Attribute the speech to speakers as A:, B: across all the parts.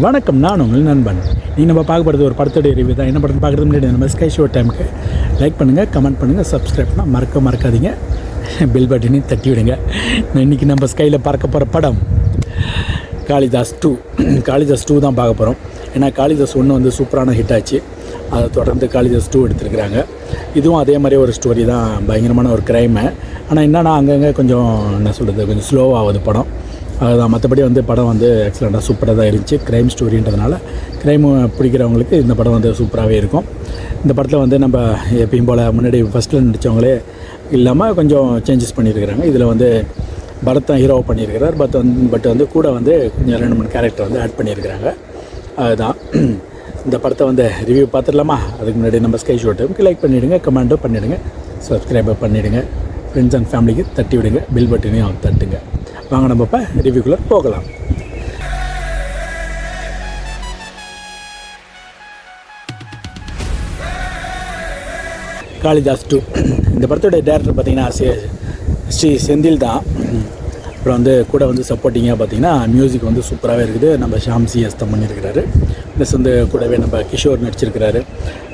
A: வணக்கம், நான் உங்கள் நண்பன். நீ நம்ம பார்க்க போகிறது ஒரு படத்துடைய ரிவ்யூ தான். என்ன படம் பார்க்குறது முன்னாடி நம்ம ஸ்கை ஷோ டைமுக்கு லைக் பண்ணுங்கள், கமெண்ட் பண்ணுங்கள், சப்ஸ்கிரைப் பண்ணால் மறக்காதீங்க. பில் பட்டனையும் தட்டி விடுங்க. இன்றைக்கி நம்ம ஸ்கையில் பார்க்க போகிற படம் காளிதாஸ் 2. காளிதாஸ் 2 தான் பார்க்க போகிறோம். ஏன்னா காளிதாஸ் 1 வந்து சூப்பரான ஹிட் ஆச்சு. அதை தொடர்ந்து காளிதாஸ் 2 எடுத்துருக்குறாங்க. இதுவும் அதே மாதிரி ஒரு ஸ்டோரி தான், பயங்கரமான ஒரு க்ரைமு. ஆனால் என்னென்னா அங்கங்கே கொஞ்சம் கொஞ்சம் ஸ்லோவாகுது படம். அதுதான். மற்றபடி வந்து படம் வந்து எக்ஸலண்ட்டாக சூப்பராக தான் இருந்துச்சு. க்ரைம் ஸ்டோரின்றதுனால க்ரைமு பிடிக்கிறவங்களுக்கு இந்த படம் வந்து சூப்பராகவே இருக்கும். இந்த படத்தில் வந்து நம்ம எப்பயும் போல் முன்னாடி ஃபஸ்ட்டில் நடித்தவங்களே இல்லாமல் கொஞ்சம் சேஞ்சஸ் பண்ணியிருக்கிறாங்க. இதில் வந்து பரத் தான் ஹீரோவை பண்ணியிருக்கிறார். பட் வந்து கூட வந்து கொஞ்சம் 2-3 கேரக்டர் வந்து ஆட் பண்ணியிருக்கிறாங்க. அதுதான். இந்த படத்தை வந்து ரிவ்யூ பார்த்துடலாமா? அதுக்கு முன்னாடி நம்ம ஸ்கை ஷோ டைமுக்கு லைக் பண்ணிவிடுங்க, கமெண்ட்டும் பண்ணிவிடுங்க, சப்ஸ்கிரைபர் பண்ணிவிடுங்க, ஃப்ரெண்ட்ஸ் அண்ட் ஃபேமிலிக்கு தட்டி விடுங்க, பில் பட்டனையும் தட்டுங்க. வாங்க நம்ம இப்போ ரிவ்யூக்குள்ளே போகலாம். காளிதாஸ் 2 இந்த படத்தோட டேரக்டர் பார்த்திங்கன்னா ஸ்ரீ செந்தில் தான். அப்புறம் வந்து கூட வந்து சப்போர்ட்டிங்காக பார்த்திங்கன்னா மியூசிக் வந்து சூப்பராகவே இருக்குது. நம்ம ஷாம் சிஎஸ் தான் பண்ணியிருக்கிறாரு. ப்ளஸ் வந்து கூடவே நம்ம கிஷோர் நடிச்சிருக்கிறாரு.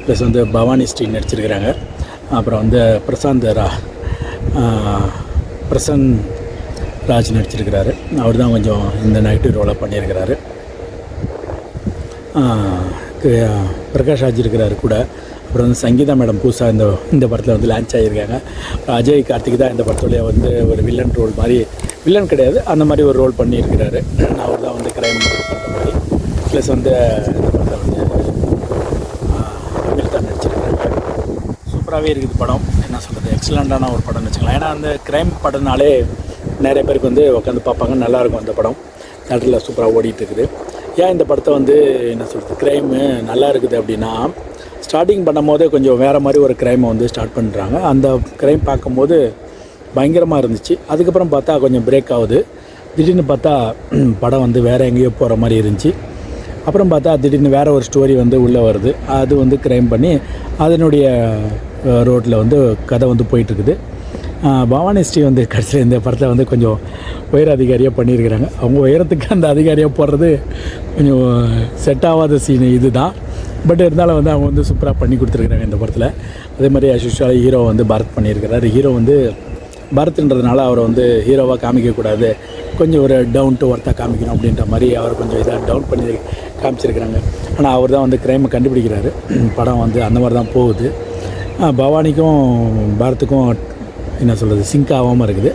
A: ப்ளஸ் வந்து பவானி ஸ்ரீ நடிச்சிருக்கிறாங்க. அப்புறம் வந்து பிரசன் ராஜ் நடிச்சிருக்கிறாரு. அவர் தான் கொஞ்சம் இந்த நெகட்டிவ் ரோலாக பண்ணியிருக்கிறாரு. பிரகாஷ் ராஜ் இருக்கிறாரு கூட. அப்புறம் வந்து சங்கீதா மேடம் புதுசாக இந்த படத்தில் வந்து லான்ச் ஆகியிருக்காங்க. அஜய் கார்த்திக் தான் இந்த படத்துலேயே வந்து ஒரு வில்லன் ரோல் மாதிரி, வில்லன் கிடையாது, அந்த மாதிரி ஒரு ரோல் பண்ணியிருக்கிறாரு. அவர் தான் வந்து கிரைம் பண்ணுற மாதிரி. ப்ளஸ் வந்து இந்த படத்தில் வந்து அமிர்தா நடிச்சிருக்கிறாங்க. சூப்பராகவே இருக்குது படம். என்ன சொல்கிறது, எக்ஸலண்ட்டான ஒரு படம்னு வச்சுக்கலாம். ஏன்னா அந்த கிரைம் படம்னாலே நிறைய பேருக்கு வந்து உட்காந்து பார்ப்பாங்க. நல்லாயிருக்கும் அந்த படம். தேட்டரில் சூப்பராக ஓடிட்டுருக்குது. ஏன் இந்த படத்தை வந்து என்ன சொல்கிறது, க்ரைமு நல்லா இருக்குது அப்படின்னா, ஸ்டார்டிங் பண்ணும் போதே கொஞ்சம் வேறு மாதிரி ஒரு க்ரைமை வந்து ஸ்டார்ட் பண்ணுறாங்க. அந்த க்ரைம் பார்க்கும்போது பயங்கரமாக இருந்துச்சு. அதுக்கப்புறம் பார்த்தா கொஞ்சம் பிரேக் ஆகுது. திடீர்னு பார்த்தா படம் வந்து வேறு எங்கேயோ போகிற மாதிரி இருந்துச்சு. அப்புறம் பார்த்தா திடீர்னு வேறு ஒரு ஸ்டோரி வந்து உள்ளே வருது. அது வந்து க்ரைம் பண்ணி அதனுடைய ரோட்டில் வந்து கதை வந்து போயிட்டுருக்குது. பவானி ஸ்ரீ வந்து கடைசியில் இந்த படத்தில் வந்து கொஞ்சம் உயர் அதிகாரியாக பண்ணியிருக்கிறாங்க. அவங்க உயரத்துக்கு அந்த அதிகாரியாக போடுறது கொஞ்சம் செட் ஆகாத சீனு இது தான். பட் இருந்தாலும் வந்து அவங்க வந்து சூப்பராக பண்ணி கொடுத்துருக்குறாங்க இந்த படத்தில். அதே மாதிரி அஸ்யூஷுவல் ஹீரோ வந்து பரத் பண்ணியிருக்கிறாரு. ஹீரோ வந்து பரத்ன்றதுனால அவரை வந்து ஹீரோவாக காமிக்கக்கூடாது, கொஞ்சம் ஒரு டவுன் டு ஒர்த்தாக காமிக்கணும் அப்படின்ற மாதிரி அவர் கொஞ்சம் இதாக டவுன் பண்ணி காமிச்சிருக்கிறாங்க. ஆனால் அவர் தான் வந்து க்ரைமை கண்டுபிடிக்கிறாரு. படம் வந்து அந்த மாதிரி தான் போகுது. பவானிக்கும் பாரத்துக்கும் என்ன சொல்கிறது, சிங்க் ஆகாமல் இருக்குது.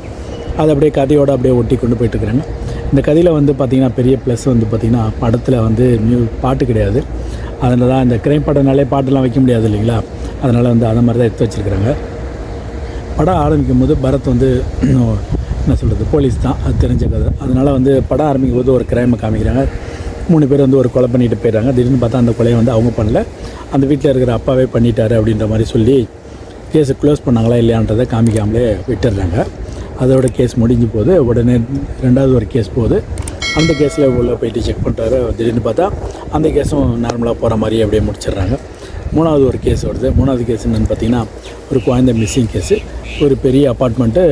A: அது அப்படியே கதையோடு அப்படியே ஒட்டி கொண்டு போயிட்டுருக்குறாங்க. இந்த கதையில் வந்து பார்த்திங்கன்னா பெரிய ப்ளஸ் வந்து பார்த்திங்கன்னா படத்தில் வந்து பாட்டு கிடையாது. அதில் தான் இந்த கிரைம் படம்னாலே பாட்டெல்லாம் வைக்க முடியாது இல்லைங்களா, அதனால் வந்து அந்த மாதிரி தான் எடுத்து வச்சுருக்குறாங்க. படம் ஆரம்பிக்கும் போது பரத் வந்து என்ன சொல்கிறது, போலீஸ் தான், அது தெரிஞ்ச கதை. அதனால் வந்து படம் ஆரம்பிக்கும் போது ஒரு கிரைமை காமிக்கிறாங்க. 3 பேர் வந்து ஒரு கொலை பண்ணிட்டு போயிடுறாங்க. திடீர்னு பார்த்தா அந்த கொலையை வந்து அவங்க பண்ணல, அந்த வீட்டில் இருக்கிற அப்பாவே பண்ணிட்டாரு அப்படின்ற மாதிரி சொல்லி கேஸை க்ளோஸ் பண்ணாங்களா இல்லையான்றதை காமிக்காமலே விட்டுடுறாங்க. அதோட கேஸ் முடிஞ்சு போகுது. உடனே 2வது ஒரு கேஸ் போகுது. அந்த கேஸில் உள்ளே போயிட்டு செக் பண்ணுறாரு. திடீர்னு பார்த்தா அந்த கேஸும் நார்மலாக போகிற மாதிரி அப்படியே முடிச்சிடுறாங்க. 3வது ஒரு கேஸ் வருது. 3வது கேஸ் என்னென்னு பார்த்தீங்கன்னா ஒரு குழந்தை மிஸ்ஸிங் கேஸு. ஒரு பெரிய அப்பார்ட்மெண்ட்டு,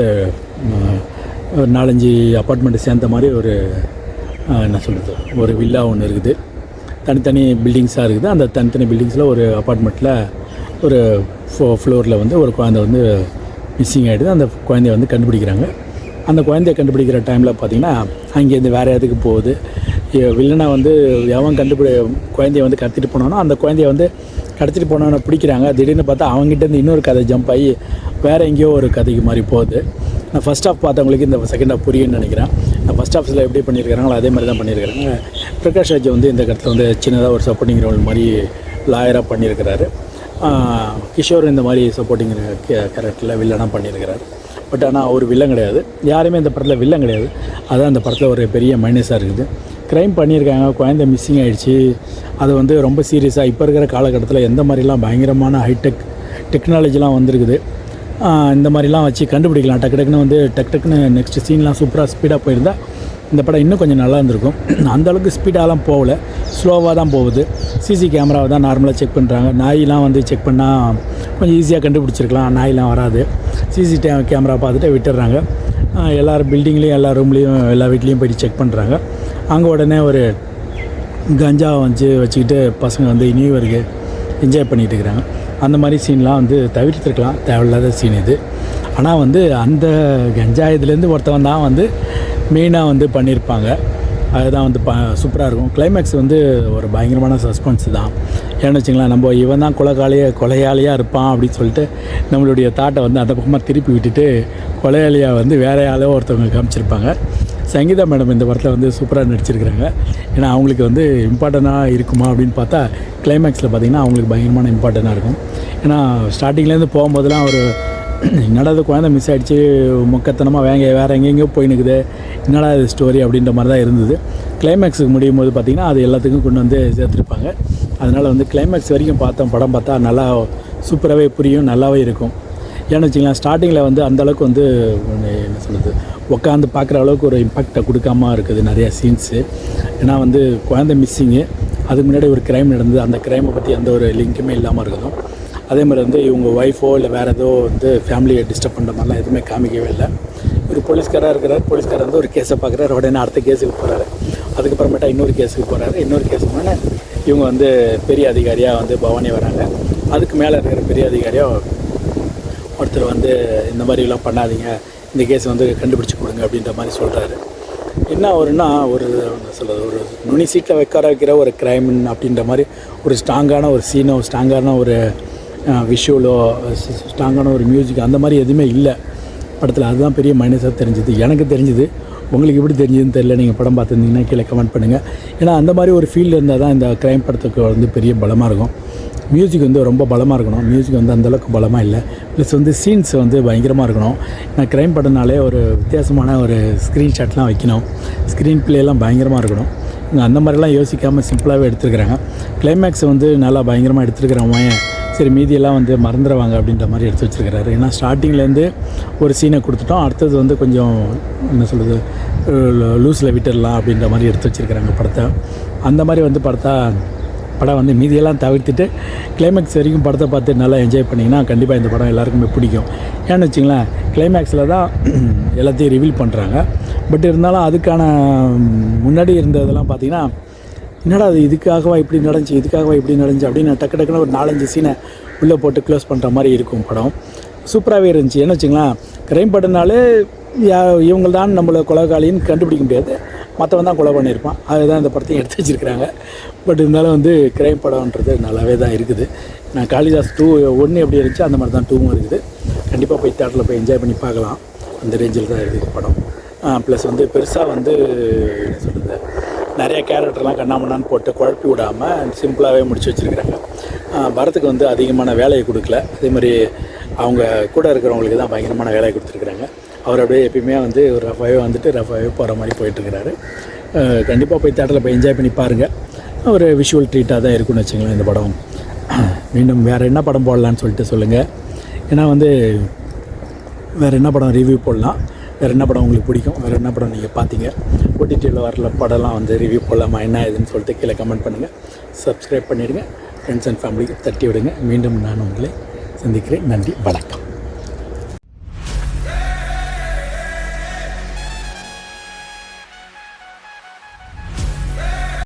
A: ஒரு 4-5 அப்பார்ட்மெண்ட்டு சேர்ந்த மாதிரி ஒரு என்ன சொல்கிறது, ஒரு வில்லா ஒன்று இருக்குது. தனித்தனி பில்டிங்ஸாக இருக்குது. அந்த தனித்தனி பில்டிங்ஸில் ஒரு அப்பார்ட்மெண்ட்டில் ஒரு ஃப்ளோரில் வந்து ஒரு குழந்தை வந்து மிஸ்ஸிங் ஆகிடுது. அந்த குழந்தைய வந்து கண்டுபிடிக்கிறாங்க. அந்த குழந்தைய கண்டுபிடிக்கிற டைமில் பார்த்திங்கன்னா அங்கேருந்து வேறு இடத்துக்கு போகுது. வில்லனை வந்து எவன் குழந்தைய வந்து கடத்திட்டு போனோன்னா அந்த குழந்தைய வந்து கடத்திட்டு போனவனை பிடிக்கிறாங்க. திடீர்னு பார்த்தா அவங்ககிட்டேருந்து இன்னொரு கதை ஜம்ப் ஆகி வேறு எங்கேயோ ஒரு கதைக்கு மாதிரி போகுது. நான் ஃபஸ்ட் ஹாஃப் பார்த்தவங்களுக்கு இந்த செகண்ட் ஹாஃப் புரியும்னு நினைக்கிறேன். நான் ஃபஸ்ட் ஹாஃபில் எப்படி பண்ணியிருக்கிறாங்களோ அதே மாதிரி தான் பண்ணியிருக்கிறாங்க. பிரகாஷ் ராஜ் வந்து இந்த இடத்துல வந்து சின்னதாக ஒரு சப்போர்ட்டிங் ரோல் மாதிரி லாயராக பண்ணியிருக்கிறாரு. கிஷோர் இந்த மாதிரி சப்போர்ட்டிங் கேரக்டரில் வில்லனாக பண்ணியிருக்கிறார். பட் ஆனால் அவர் வில்லன் கிடையாது. யாருமே இந்த படத்தில் வில்லன் கிடையாது. அதுதான் இந்த படத்தில் ஒரு பெரிய மைனஸாக இருக்குது. க்ரைம் பண்ணியிருக்காங்க, குழந்தை மிஸ்ஸிங் ஆகிடுச்சு. அது வந்து ரொம்ப சீரியஸாக இப்போ இருக்கிற காலகட்டத்தில் எந்த மாதிரிலாம் பயங்கரமான ஹைடெக் டெக்னாலஜிலாம் வந்திருக்குது. இந்த மாதிரிலாம் வச்சு கண்டுபிடிக்கலாம். டக்குன்னு வந்து டக்குன்னு நெக்ஸ்ட் சீன்லாம் சூப்பராக ஸ்பீடாக போயிருந்தால் இந்த படம் இன்னும் கொஞ்சம் நல்லா இருந்திருக்கும். அந்தளவுக்கு ஸ்பீடாலாம் போகல, ஸ்லோவாக தான் போகுது. சிசி கேமராவை தான் நார்மலாக செக் பண்ணுறாங்க. நாயெலாம் வந்து செக் பண்ணால் கொஞ்சம் ஈஸியாக கண்டுபிடிச்சிருக்கலாம். நாயெலாம் வராது. சிசி கேமரா பார்த்துட்டு விட்டுடுறாங்க. எல்லார் பில்டிங்லேயும் எல்லா ரூம்லேயும் எல்லா வீட்லேயும் போய்ட்டு செக் பண்ணுறாங்க. அங்கே உடனே ஒரு கஞ்சா வச்சுக்கிட்டு பசங்க வந்து நியூ இயருக்கு என்ஜாய் பண்ணிகிட்டு இருக்கிறாங்க. அந்த மாதிரி சீன்லாம் வந்து தவிர்த்துருக்கலாம், தேவையில்லாத சீன் இது. ஆனால் வந்து அந்த கஞ்சா இதுலேருந்து ஒருத்தவன் தான் வந்து மெயினாக வந்து பண்ணியிருப்பாங்க. அதுதான் வந்து சூப்பராக இருக்கும். கிளைமேக்ஸ் வந்து ஒரு பயங்கரமான சஸ்பென்ஸ் தான். ஏன்னு வச்சுங்களேன், நம்ம இவன் தான் கொலையாளியாக இருப்பான் அப்படின்னு சொல்லிட்டு நம்மளுடைய தாட்டை வந்து அந்த பக்கமாக திருப்பி விட்டுட்டு கொலையாளியாக வந்து வேறு யாரோ ஒருத்தவங்க காமிச்சிருப்பாங்க. சங்கீதா மேடம் இந்த படத்தில் வந்து சூப்பராக நடிச்சிருக்கிறாங்க. ஏன்னா அவங்களுக்கு வந்து இம்பார்ட்டண்ட்டாக இருக்குமா அப்படின்னு பார்த்தா கிளைமேக்ஸில் பார்த்திங்கன்னா அவங்களுக்கு பயங்கரமான இம்பார்ட்டண்ட்டாக இருக்கும். ஏன்னா ஸ்டார்டிங்லேருந்து போகும்போதெல்லாம் ஒரு என்னடா அது குழந்தை மிஸ் ஆகிடுச்சு, மொக்கத்தனமாக வேறு எங்கெங்கேயோ போயினுக்குது, என்னடா இது ஸ்டோரி அப்படின்ற மாதிரி தான் இருந்தது. கிளைமேக்ஸுக்கு முடியும் போது பார்த்திங்கன்னா அது எல்லாத்துக்கும் கொண்டு வந்து சேர்த்துருப்பாங்க. அதனால் வந்து கிளைமேக்ஸ் வரைக்கும் படம் பார்த்தா நல்லா சூப்பராகவே புரியும், நல்லாவே இருக்கும். ஏன்னு வச்சிங்களேன், ஸ்டார்டிங்கில் வந்து அந்தளவுக்கு வந்து என்ன சொல்கிறது, உட்காந்து பார்க்குற அளவுக்கு ஒரு இம்பேக்டை கொடுக்காம இருக்குது நிறையா சீன்ஸு. ஏன்னா வந்து குழந்தை மிஸ்ஸிங்கு, அதுக்கு முன்னாடி ஒரு க்ரைம் நடந்தது, அந்த க்ரைமை பற்றி எந்த ஒரு லிங்க்குமே இல்லாமல் இருக்கணும். அதே மாதிரி வந்து இவங்க ஒய்ஃபோ இல்லை வேறு ஏதோ வந்து ஃபேமிலியை டிஸ்டர்ப் பண்ணுற மாதிரிலாம் எதுவுமே காமிக்கவே இல்லை. ஒரு போலீஸ்காராக இருக்கிறார், போலீஸ்காரர் வந்து ஒரு கேஸை பார்க்குறாரு, உடனே அடுத்த கேஸுக்கு போகிறாரு, அதுக்கப்புறமேட்டா இன்னொரு கேஸுக்கு போகிறாரு, இன்னொரு கேஸுக்கு இவங்க வந்து பெரிய அதிகாரியாக வந்து பவானி வராங்க. அதுக்கு மேலே இருக்கிற பெரிய அதிகாரியாக ஒருத்தர் வந்து இந்த மாதிரிலாம் பண்ணாதீங்க, இந்த கேஸ் வந்து கண்டுபிடிச்சி கொடுங்க அப்படின்ற மாதிரி சொல்கிறாரு. என்ன வரும்னா ஒரு என்ன சொல்கிறது, ஒரு நுனி சீட்டில் வைக்கிற ஒரு க்ரைம் அப்படின்ற மாதிரி ஒரு ஸ்ட்ராங்கான ஒரு சீனோ, ஸ்ட்ராங்கான ஒரு விஷுவலோ, ஸ்ட்ராங்கான ஒரு மியூசிக் அந்த மாதிரி எதுவுமே இல்லை படத்தில். அதுதான் பெரிய மைனஸாக தெரிஞ்சுது, எனக்கு தெரிஞ்சுது. உங்களுக்கு எப்படி தெரிஞ்சதுன்னு தெரியல, நீங்கள் படம் பார்த்துருந்தீங்கன்னா கீழே கமெண்ட் பண்ணுங்கள். ஏன்னா அந்த மாதிரி ஒரு ஃபீல்டு இருந்தால் தான் இந்த க்ரைம் படத்துக்கு வந்து பெரிய பலமாக இருக்கும். மியூசிக் வந்து ரொம்ப பலமாக இருக்கணும், மியூசிக் வந்து அந்தளவுக்கு பலமாக இல்லை. ப்ளஸ் வந்து சீன்ஸ் வந்து பயங்கரமாக இருக்கணும். நான் க்ரைம் படம்னாலே ஒரு வித்தியாசமான ஒரு ஸ்க்ரீன்ஷாட்லாம் வைக்கணும், ஸ்க்ரீன் ப்ளேலாம் பயங்கரமாக இருக்கணும். அந்த மாதிரிலாம் யோசிக்காமல் சிம்பிளாகவே எடுத்துருக்குறாங்க. கிளைமேக்ஸ் வந்து நல்லா பயங்கரமாக எடுத்துருக்கிறவங்க, சரி மீதியெல்லாம் வந்து மறந்துடுவாங்க அப்படின்ற மாதிரி எடுத்து வச்சுருக்கிறாரு. ஏன்னா ஸ்டார்டிங்லேருந்து ஒரு சீனை கொடுத்துட்டோம், அடுத்தது வந்து கொஞ்சம் என்ன சொல்கிறது, லூஸில் விட்டுடலாம் அப்படின்ற மாதிரி எடுத்து வச்சுருக்கிறாங்க படத்தை. அந்த மாதிரி வந்து படம் வந்து மீதியெல்லாம் தவிர்த்துட்டு கிளைமேக்ஸ் வரைக்கும் படத்தை பார்த்து நல்லா என்ஜாய் பண்ணிங்கன்னா கண்டிப்பாக இந்த படம் எல்லாருக்குமே பிடிக்கும். ஏன்னு வச்சிங்களேன், கிளைமேக்ஸில் தான் எல்லாத்தையும் ரிவீல் பண்ணுறாங்க. பட் இருந்தாலும் அதுக்கான முன்னாடி இருந்ததெல்லாம் பார்த்திங்கன்னா, என்னடா அது இதுக்காகவா இப்படி நடந்துச்சு அப்படின்னு டக்குன்னு ஒரு 4-5 சீனை உள்ளே போட்டு க்ளோஸ் பண்ணுற மாதிரி இருக்கும் படம். சூப்பராகவே இருந்துச்சு. என்ன வச்சுங்களேன், க்ரைம் படம்னாலே இவங்க தான் நம்மளை கொலைகாலின்னு கண்டுபிடிக்க முடியாது, மற்றவன் தான் கொலை பண்ணியிருப்பான். அதுதான் இந்த படத்தையும் எடுத்து வச்சுருக்கிறாங்க. பட் இருந்தாலும் வந்து க்ரைம் படம்ன்றது நல்லாவே தான் இருக்குது. நான் காளிதாஸ் 2 1 எப்படி இருந்துச்சு அந்த மாதிரி தான் 2வும் இருக்குது. கண்டிப்பாக போய் தேட்டரில் போய் என்ஜாய் பண்ணி பார்க்கலாம். அந்த ரேஞ்சில் தான் இருக்குது படம். ப்ளஸ் வந்து பெருசாக வந்து என்ன சொல்கிறது, நிறைய கேரக்டர்லாம் கண்ணாமண்ணான்னு போட்டு குழப்பி விடாமல் சிம்பிளாகவே முடிச்சு வச்சுருக்கிறாங்க. பரத்துக்கு வந்து அதிகமான வேலையை கொடுக்கல, அதே மாதிரி அவங்க கூட இருக்கிறவங்களுக்கு தான் பயங்கரமான வேலையை கொடுத்துருக்குறாங்க. அவர் அப்படியே எப்பயுமே வந்து ஒரு ரஃபாகவே வந்துட்டு ரஃபாகவே போகிற மாதிரி போயிட்டுருக்கிறாரு. கண்டிப்பாக போய் தேட்டரில் போய் என்ஜாய் பண்ணி பாருங்கள். ஒரு விஷுவல் ட்ரீட்டாக தான் இருக்குன்னு வச்சுங்களேன் இந்த படம். மீண்டும் வேறு என்ன படம் போடலான்னு சொல்லிட்டு சொல்லுங்கள். ஏன்னா வந்து வேறு என்ன படம் ரிவ்யூ போடலாம், வேறு என்ன படம் உங்களுக்கு பிடிக்கும், வேறு என்ன படம் நீங்கள் பார்த்தீங்க, ஓடிடியில் வரல படம்லாம் வந்து ரிவ்யூ போடலாமா என்ன ஏதுன்னு சொல்லிட்டு கீழே கமெண்ட் பண்ணுங்கள். சப்ஸ்கிரைப் பண்ணிவிடுங்க, ஃப்ரெண்ட்ஸ் அண்ட் ஃபேமிலிக்கு தட்டி விடுங்க. மீண்டும் நான் உங்களை சந்திக்கிறேன். நன்றி, வணக்கம்.